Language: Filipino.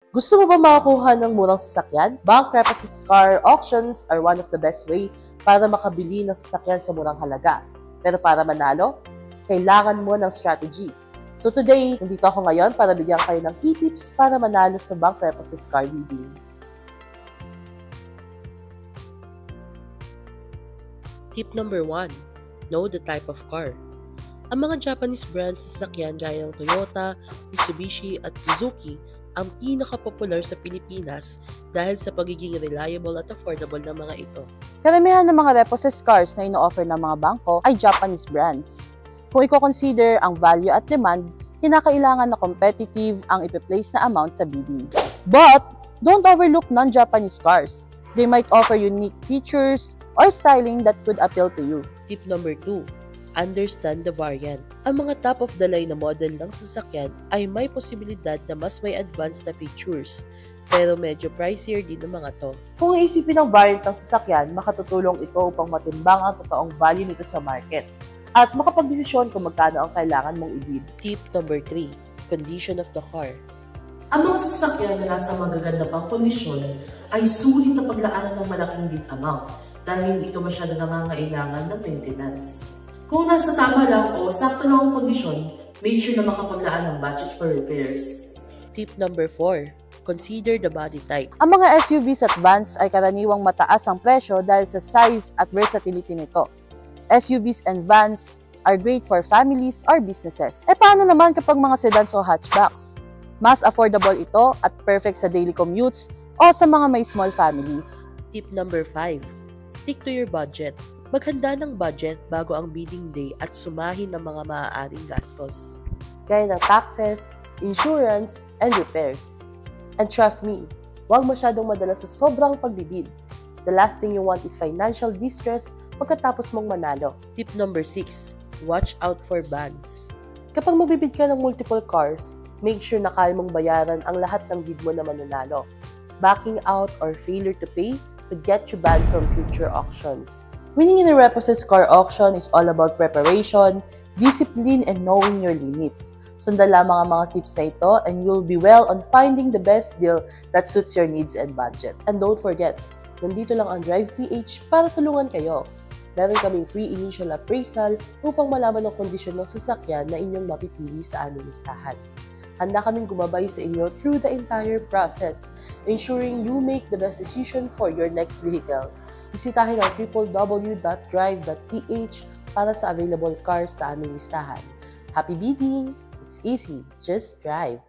Gusto mo ba makakuha ng murang sasakyan? Bank Repossessed Car Auctions are one of the best way para makabili ng sasakyan sa murang halaga. Pero para manalo, kailangan mo ng strategy. So today, nandito ako ngayon para bigyan kayo ng key tips para manalo sa Bank Repossessed Car bidding. Tip number 1. Know the type of car. Ang mga Japanese brands sa sasakyan gaya ng Toyota, Mitsubishi at Suzuki ang pinaka-popular sa Pilipinas dahil sa pagiging reliable at affordable ng mga ito. Karamihan ng mga repossessed cars na ino-offer ng mga bangko ay Japanese brands. Kung i-consider ang value at demand, kinakailangan na competitive ang ipi-place na amount sa bidding. But, don't overlook non-Japanese cars. They might offer unique features or styling that could appeal to you. Tip number 2. Understand the variant. Ang mga top-of-the-line na model ng sasakyan ay may posibilidad na mas may advanced na features, pero medyo pricier din ng mga to. Kung iisipin ang variant ng sasakyan, makatutulong ito upang matimbang ang totoong value nito sa market at makapagdesisyon kung magkano ang kailangan mong i-bid. Tip number 3. Condition of the car. Ang mga sasakyan na nasa magaganda pang kondisyon ay sulit na paglaanan ng malaking bid amount dahil hindi ito masyado nangangailangan ng maintenance. Kung nasa tama lang o sakto lang ang kondisyon, make sure na makapaglaan ng budget for repairs. Tip number 4. Consider the body type. Ang mga SUVs at vans ay karaniwang mataas ang presyo dahil sa size at versatility nito. SUVs and vans are great for families or businesses. E paano naman kapag mga sedans o hatchbacks? Mas affordable ito at perfect sa daily commutes o sa mga may small families. Tip number 5. Stick to your budget. Maghanda ng budget bago ang bidding day at sumahin ang mga maaaring gastos, gaya ng taxes, insurance, and repairs. And trust me, huwag masyadong madala sa sobrang pagbibid. The last thing you want is financial distress pagkatapos mong manalo. Tip number 6. Watch out for bans. Kapag magbibid ka ng multiple cars, make sure na kaya mong bayaran ang lahat ng bid mo na mananalo. Backing out or failure to pay could get you banned from future auctions. Winning in a repossessed car auction is all about preparation, discipline, and knowing your limits. Sundan lamang ang mga tips na ito and you'll be well on finding the best deal that suits your needs and budget. And don't forget, nandito lang ang Drive PH para tulungan kayo. Meron kaming free initial appraisal upang malaman ang kondisyon ng sasakyan na inyong mapipili sa aming listahan. Handa kaming gumabay sa inyo through the entire process, ensuring you make the best decision for your next vehicle. Bisitahin ang www.drive.ph para sa available cars sa aming listahan. Happy bidding! It's easy, just drive!